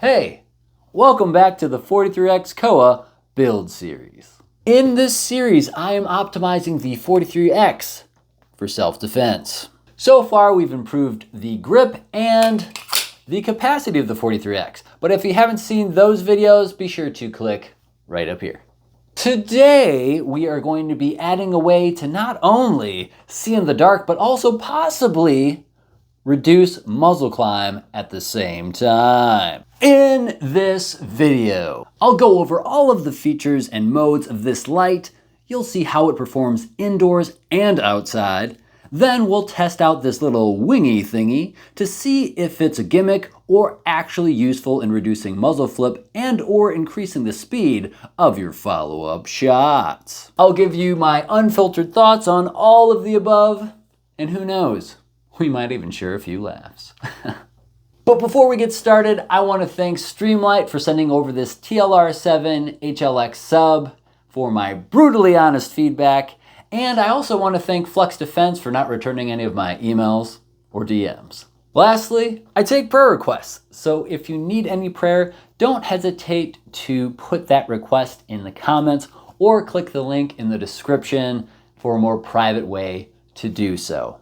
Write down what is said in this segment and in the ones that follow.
Hey, welcome back to the 43X COA build series. In this series, I am optimizing the 43X for self-defense. So far, we've improved the grip and the capacity of the 43X. But if you haven't seen those videos, be sure to click right up here. Today, we are going to be adding a way to not only see in the dark, but also possibly reduce muzzle climb at the same time. In this video, I'll go over all of the features and modes of this light. You'll see how it performs indoors and outside. Then we'll test out this little wingy thingy to see if it's a gimmick or actually useful in reducing muzzle flip and or increasing the speed of your follow-up shots. I'll give you my unfiltered thoughts on all of the above, and who knows, we might even share a few laughs. But before we get started, I want to thank Streamlight for sending over this TLR7 HLX sub for my brutally honest feedback. And I also want to thank Flux Defense for not returning any of my emails or DMs. Lastly, I take prayer requests. So if you need any prayer, don't hesitate to put that request in the comments or click the link in the description for a more private way to do so.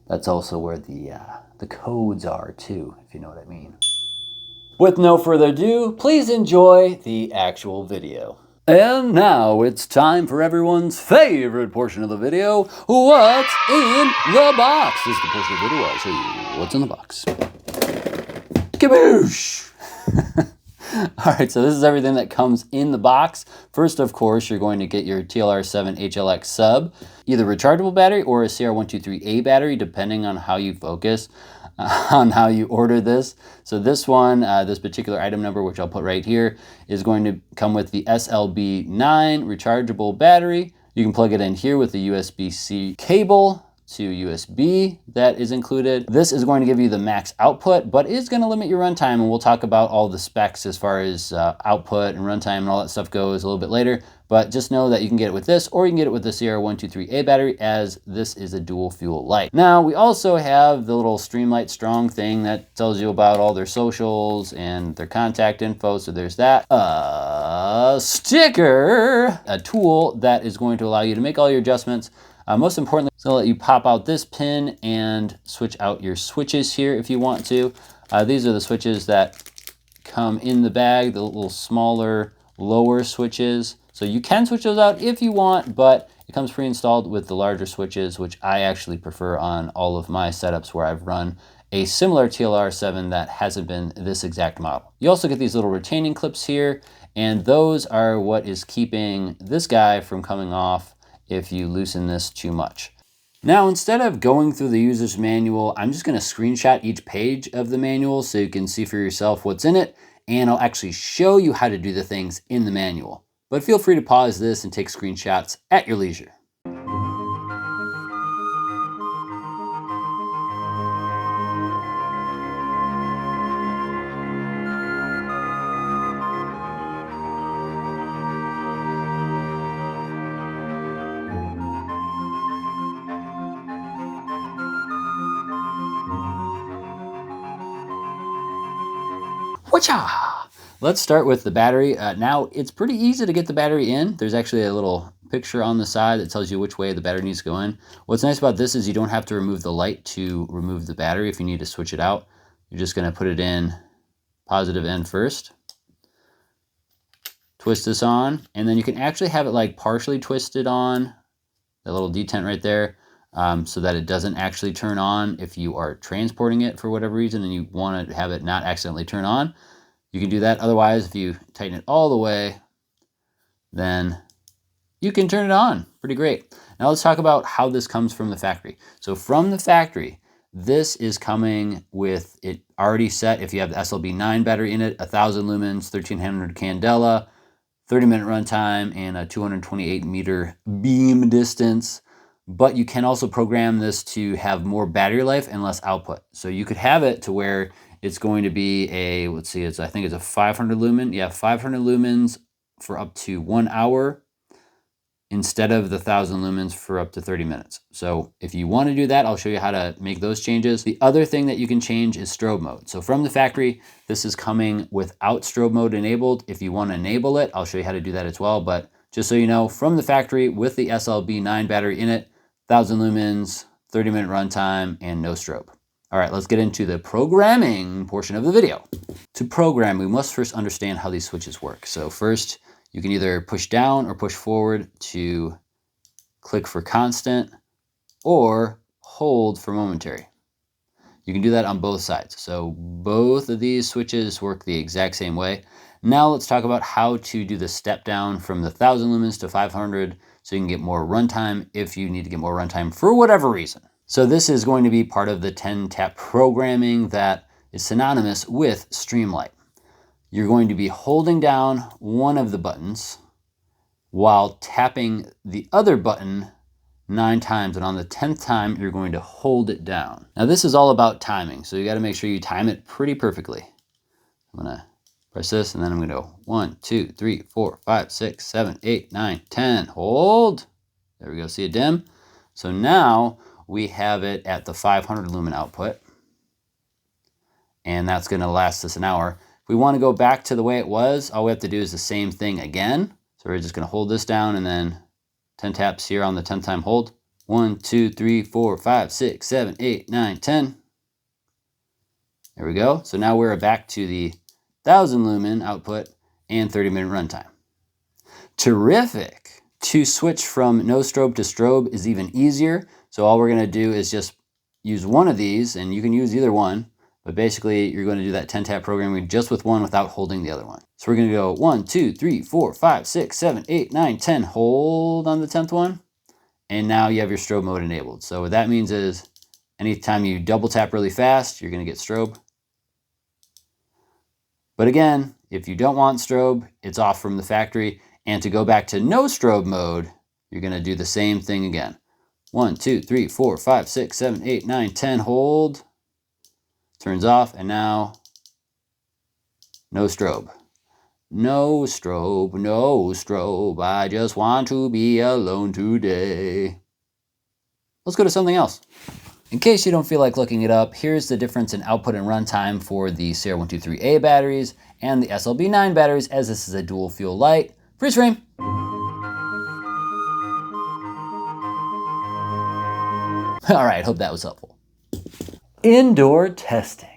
That's also where the codes are too, if you know what I mean. With no further ado, please enjoy the actual video. And now it's time for everyone's favorite portion of the video, what's in the box. This is the portion of the video where I show you what's in the box. Kaboosh! All right, so this is everything that comes in the box. First, of course, you're going to get your TLR7 HLX sub, either rechargeable battery or a CR123A battery, depending on how you focus on how you order this. So this one, this particular item number, which I'll put right here, is going to come with the SLB9 rechargeable battery. You can plug it in here with the USB-C cable to USB that is included. This is going to give you the max output, but is going to limit your runtime, and we'll talk about all the specs as far as output and runtime and all that stuff goes a little bit later. But just know that you can get it with this, or you can get it with the CR123A battery, as this is a dual fuel light. Now, we also have the little Streamlight Strong thing that tells you about all their socials and their contact info, so there's that. Sticker, a tool that is going to allow you to make all your adjustments. Most importantly, it's going to let you pop out this pin and switch out your switches here if you want to. These are the switches that come in the bag, the little smaller, lower switches. So you can switch those out if you want, but it comes pre-installed with the larger switches, which I actually prefer on all of my setups where I've run a similar TLR7 that hasn't been this exact model. You also get these little retaining clips here, and those are what is keeping this guy from coming off if you loosen this too much. Now, instead of going through the user's manual, I'm just going to screenshot each page of the manual so you can see for yourself what's in it, and I'll actually show you how to do the things in the manual. But feel free to pause this and take screenshots at your leisure. Whatcha! Let's start with the battery. Now, it's pretty easy to get the battery in. There's actually a little picture on the side that tells you which way the battery needs to go in. What's nice about this is you don't have to remove the light to remove the battery if you need to switch it out. You're just going to put it in positive end first. Twist this on, and then you can actually have it like partially twisted on, that little detent right there, so that it doesn't actually turn on if you are transporting it for whatever reason and you want to have it not accidentally turn on. You can do that. Otherwise, if you tighten it all the way, then you can turn it on. Pretty great. Now let's talk about how this comes from the factory. So from the factory, this is coming with it already set. If you have the SLB9 battery in it, 1000 lumens, 1300 candela, 30-minute runtime, and a 228-meter beam distance. But you can also program this to have more battery life and less output. So you could have it to where it's going to be a, let's see, I think it's a 500 lumen. Yeah, 500 lumens for up to 1 hour instead of the 1000 lumens for up to 30 minutes. So if you want to do that, I'll show you how to make those changes. The other thing that you can change is strobe mode. So from the factory, this is coming without strobe mode enabled. If you want to enable it, I'll show you how to do that as well. But just so you know, from the factory with the SLB9 battery in it, 1000 lumens, 30-minute runtime, and no strobe. All right, let's get into the programming portion of the video. To program, we must first understand how these switches work. So first, you can either push down or push forward to click for constant or hold for momentary. You can do that on both sides. So both of these switches work the exact same way. Now let's talk about how to do the step down from the 1000 lumens to 500 so you can get more runtime if you need to get more runtime for whatever reason. So this is going to be part of the 10-tap programming that is synonymous with Streamlight. You're going to be holding down one of the buttons while tapping the other button 9 times, and on the 10th time, you're going to hold it down. Now this is all about timing, so you gotta make sure you time it pretty perfectly. I'm gonna press this, and then I'm gonna go 1, 2, 3, 4, 5, 6, 7, 8, 9, 10, hold. There we go, see it dim? So now we have it at the 500 lumen output, and that's gonna last us an hour. If we want to go back to the way it was, all we have to do is the same thing again. So we're just going to hold this down and then 10 taps here on the 10th time hold. 1, 2, 3, 4, 5, 6, 7, 8, 9, 10. There we go. So now we're back to the 1000 lumen output and 30-minute runtime. Terrific. To switch from no strobe to strobe is even easier. So all we're going to do is just use one of these, and you can use either one. But basically, you're going to do that 10-tap programming just with one without holding the other one. So we're going to go 1, 2, 3, 4, 5, 6, 7, 8, 9, 10. Hold on the 10th one. And now you have your strobe mode enabled. So what that means is anytime you double tap really fast, you're going to get strobe. But again, if you don't want strobe, it's off from the factory. And to go back to no strobe mode, you're going to do the same thing again. 1, 2, 3, 4, 5, 6, 7, 8, 9, 10. Hold. Turns off, and now no strobe. No strobe, no strobe. I just want to be alone today. Let's go to something else. In case you don't feel like looking it up, here's the difference in output and runtime for the CR123A batteries and the SLB9 batteries, as this is a dual fuel light. Freeze frame. All right, hope that was helpful. Indoor testing.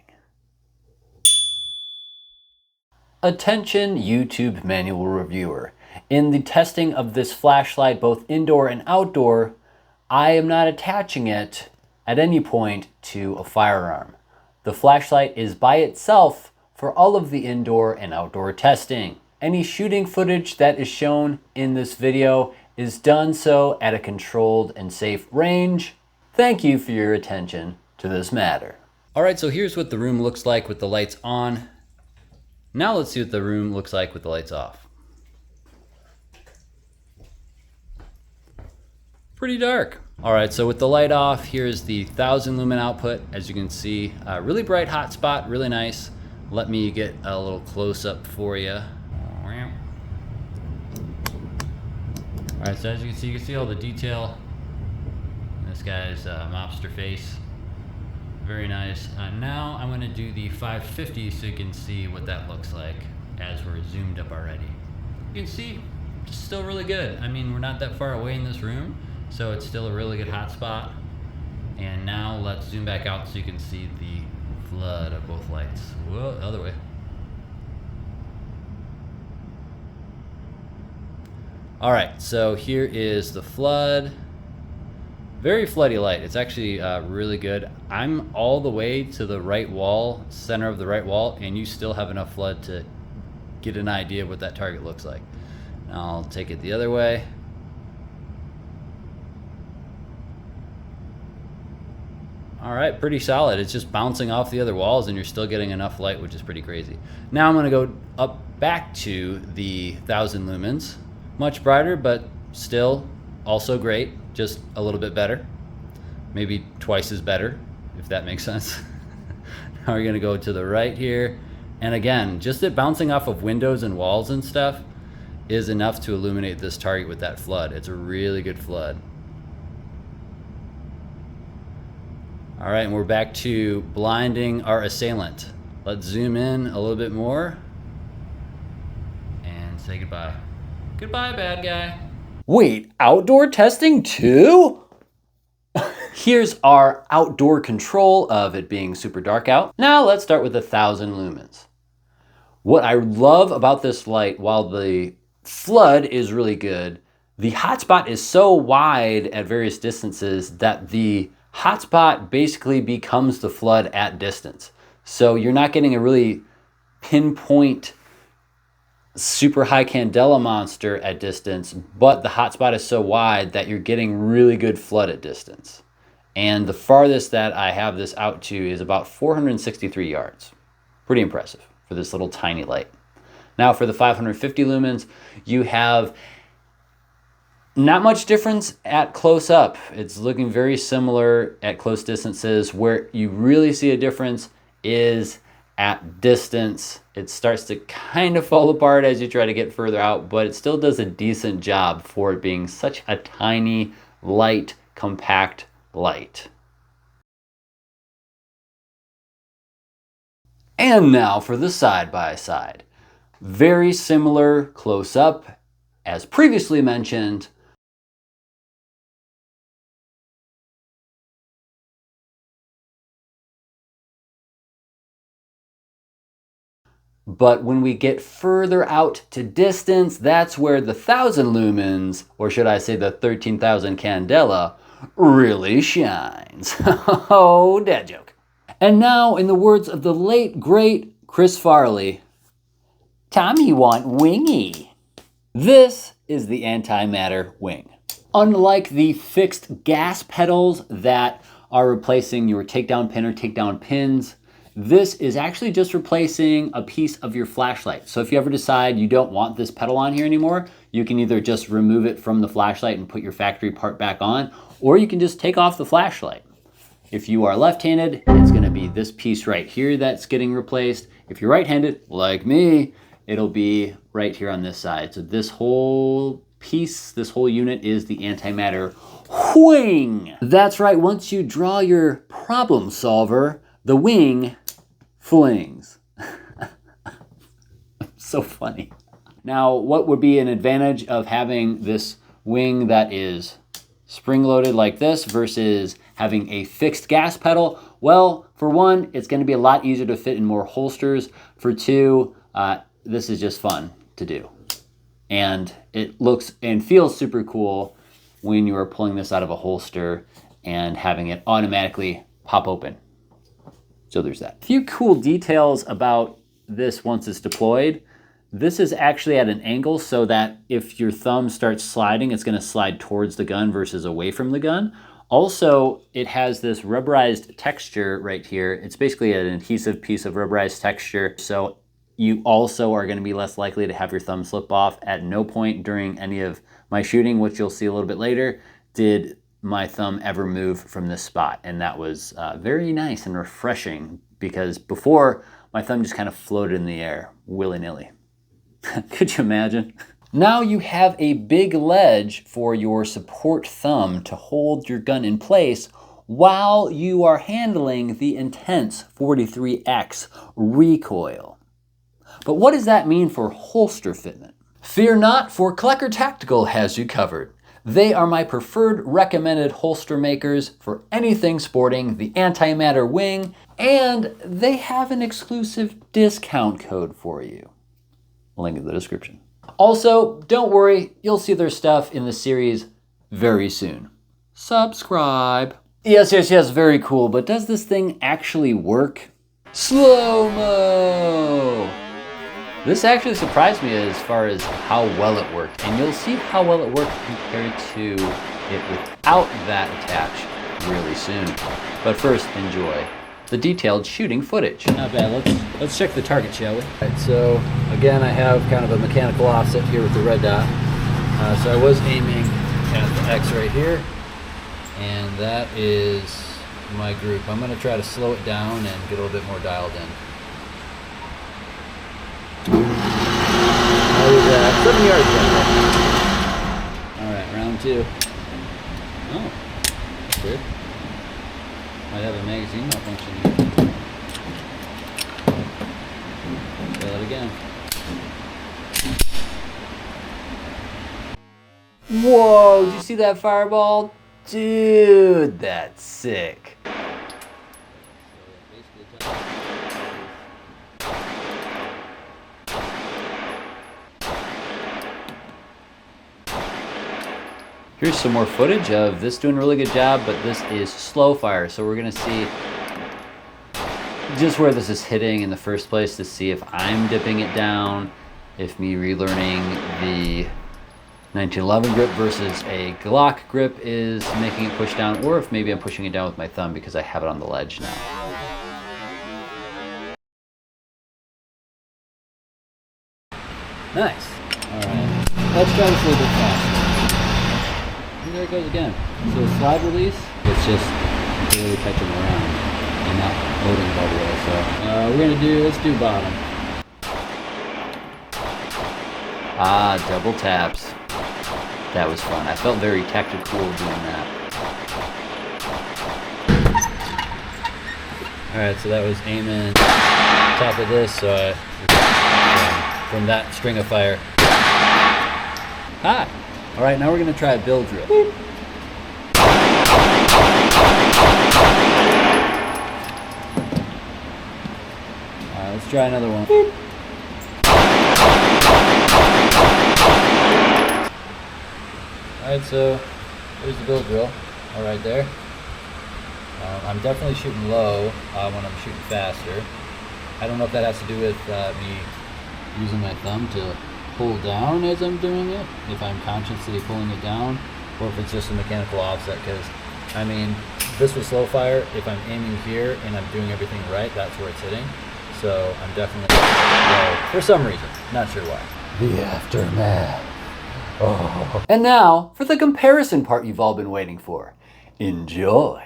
Attention YouTube manual reviewer. In the testing of this flashlight, both indoor and outdoor, I am not attaching it at any point to a firearm. The flashlight is by itself for all of the indoor and outdoor testing. Any shooting footage that is shown in this video is done so at a controlled and safe range. Thank you for your attention to this matter. All right, so here's what the room looks like with the lights on. Now let's see what the room looks like with the lights off. Pretty dark. All right, so with the light off, here's the 1000 lumen output. As you can see, really bright hot spot, really nice. Let me get a little close up for you. All right, so as you can see all the detail. This guy's mobster face. Very nice. Now I'm going to do the 550 so you can see what that looks like as we're zoomed up already. You can see it's still really good. I mean, we're not that far away in this room, so it's still a really good hot spot. And now let's zoom back out so you can see the flood of both lights. Whoa, the other way. All right, so here is the flood. Very floody light. It's actually really good. I'm all the way to the right wall, center of the right wall, and you still have enough flood to get an idea of what that target looks like. Now I'll take it the other way. All right, pretty solid. It's just bouncing off the other walls and you're still getting enough light, which is pretty crazy. Now I'm gonna go up back to the 1000 lumens. Much brighter, but still also great, just a little bit better. Maybe twice as better, if that makes sense. Now we're gonna go to the right here. And again, just it bouncing off of windows and walls and stuff is enough to illuminate this target with that flood. It's a really good flood. All right, and we're back to blinding our assailant. Let's zoom in a little bit more and say goodbye. Goodbye, bad guy. Wait, outdoor testing too? Here's our outdoor control of it being super dark out. Now let's start with 1,000 lumens. What I love about this light, while the flood is really good, the hotspot is so wide at various distances that the hotspot basically becomes the flood at distance. So you're not getting a really pinpoint super high candela monster at distance, but the hotspot is so wide that you're getting really good flood at distance. And the farthest that I have this out to is about 463 yards. Pretty impressive for this little tiny light. Now for the 550 lumens, you have not much difference at close up. It's looking very similar at close distances. Where you really see a difference is at distance. It starts to kind of fall apart as you try to get further out, but it still does a decent job for it being such a tiny, light, compact light. And now for the side-by-side. Very similar close up as previously mentioned. But when we get further out to distance, that's where the 1,000 lumens, or should I say the 13,000 candela, really shines. Oh, dad joke. And now, in the words of the late, great Chris Farley, Tommy want wingy. This is the antimatter wing. Unlike the fixed gas pedals that are replacing your takedown pin or takedown pins, this is actually just replacing a piece of your flashlight. So if you ever decide you don't want this pedal on here anymore, you can either just remove it from the flashlight and put your factory part back on, or you can just take off the flashlight. If you are left-handed, it's gonna be this piece right here that's getting replaced. If you're right-handed, like me, it'll be right here on this side. So this whole piece, this whole unit is the antimatter wing. That's right, once you draw your problem solver, the wing flings. So funny. Now, what would be an advantage of having this wing that is spring-loaded like this versus having a fixed gas pedal? Well, for one, it's going to be a lot easier to fit in more holsters. For two, this is just fun to do. And it looks and feels super cool when you are pulling this out of a holster and having it automatically pop open. So there's that. A few cool details about this once it's deployed. This is actually at an angle so that if your thumb starts sliding, it's going to slide towards the gun versus away from the gun. Also, it has this rubberized texture right here. It's basically an adhesive piece of rubberized texture. So you also are going to be less likely to have your thumb slip off. At no point during any of my shooting, which you'll see a little bit later, did my thumb ever move from this spot. And that was very nice and refreshing, because before my thumb just kind of floated in the air willy-nilly. Could you imagine? Now you have a big ledge for your support thumb to hold your gun in place while you are handling the intense 43X recoil. But what does that mean for holster fitment? Fear not, for Klecker Tactical has you covered. They are my preferred recommended holster makers for anything sporting the antimatter wing, and they have an exclusive discount code for you. Link in the description. Also, don't worry, you'll see their stuff in the series very soon. Subscribe. Yes, very cool, but does this thing actually work? Slow-mo! This actually surprised me as far as how well it worked, and you'll see how well it worked compared to it without that attached really soon. But first, enjoy the detailed shooting footage. Not bad. Let's check the target, shall we? All right, so again, I have kind of a mechanical offset here with the red dot. So I was aiming at the X right here, and that is my group. I'm going to try to slow it down and get a little bit more dialed in. How was that? in the yard yet. All right, round 2. Oh, that's good. Might have a magazine malfunction here. Try that again. Whoa, did you see that fireball? Dude, that's sick. Here's some more footage of this doing a really good job, but this is slow fire. So we're gonna see just where this is hitting in the first place to see if I'm dipping it down, if me relearning the 1911 grip versus a Glock grip is making it push down, or if maybe I'm pushing it down with my thumb because I have it on the ledge now. Nice. All right, let's try this a little bit faster. And there it goes again. So the slide release, it's just barely touching around and not loading it all the way. So let's do bottom. Ah, double taps. That was fun. I felt very tactical doing that. All right, so that was aiming top of this, so from that string of fire. Ah! All right, now we're gonna try a build drill. All right, let's try another one. All right, so there's the build drill. All right there. I'm definitely shooting low when I'm shooting faster. I don't know if that has to do with me using my thumb to pull down as I'm doing it, if I'm consciously pulling it down, or if it's just a mechanical offset, because I mean, this was slow fire. If I'm aiming here and I'm doing everything right, that's where it's hitting. So I'm definitely low for some reason, not sure why. The aftermath. Oh. And now for the comparison part you've all been waiting for. Enjoy.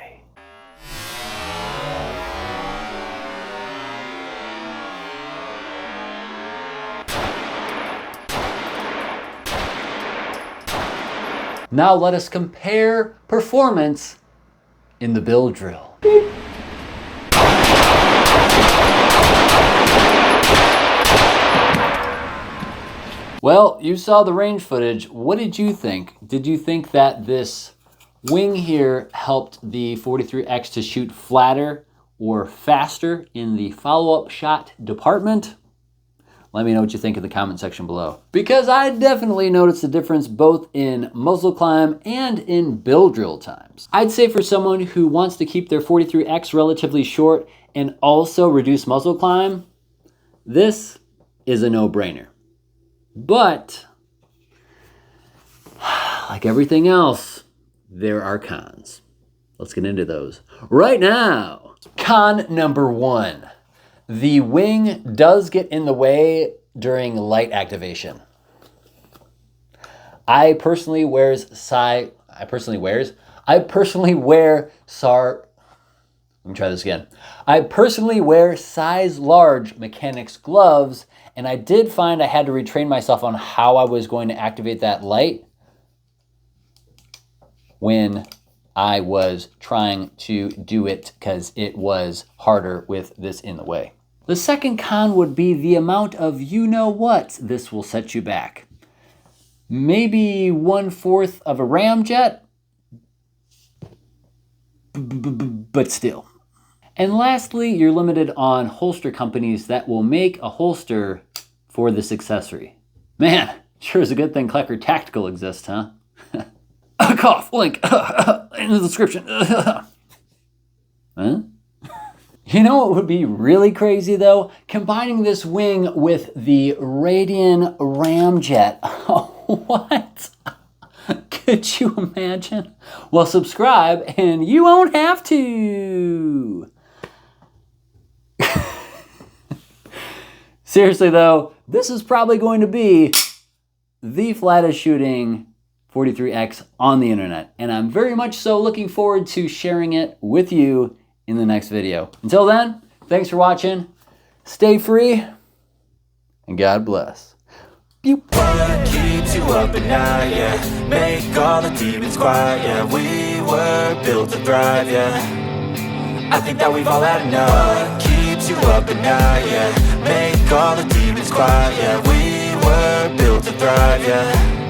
Now let us compare performance in the build drill. Well, you saw the range footage. What did you think? Did you think that this wing here helped the 43X to shoot flatter or faster in the follow-up shot department? Let me know what you think in the comment section below. Because I definitely noticed the difference both in muzzle climb and in build drill times. I'd say for someone who wants to keep their 43X relatively short and also reduce muzzle climb, this is a no-brainer. But, like everything else, there are cons. Let's get into those right now. Con number 1. The wing does get in the way during light activation. I personally wear size large mechanics gloves, and I did find I had to retrain myself on how I was going to activate that light when I was trying to do it because it was harder with this in the way. The second con would be the amount of you-know-what this will set you back. Maybe 1/4 of a ramjet, but still. And lastly, you're limited on holster companies that will make a holster for this accessory. Man, sure is a good thing Klecker Tactical exists, huh? Cough, link in the description. Huh? You know what would be really crazy though? Combining this wing with the Radian ramjet. What? Could you imagine? Well, subscribe and you won't have to. Seriously though, this is probably going to be the flattest shooting 43X on the internet. And I'm very much so looking forward to sharing it with you in the next video. Until then, thanks for watching. Stay free and God bless. Pew. What keeps you up at night, yeah? Make all the demons quiet, yeah. We were built to thrive, yeah. I think that we've all had enough. What keeps you up at night, yeah? Make all the demons quiet, yeah. We were built to thrive, yeah.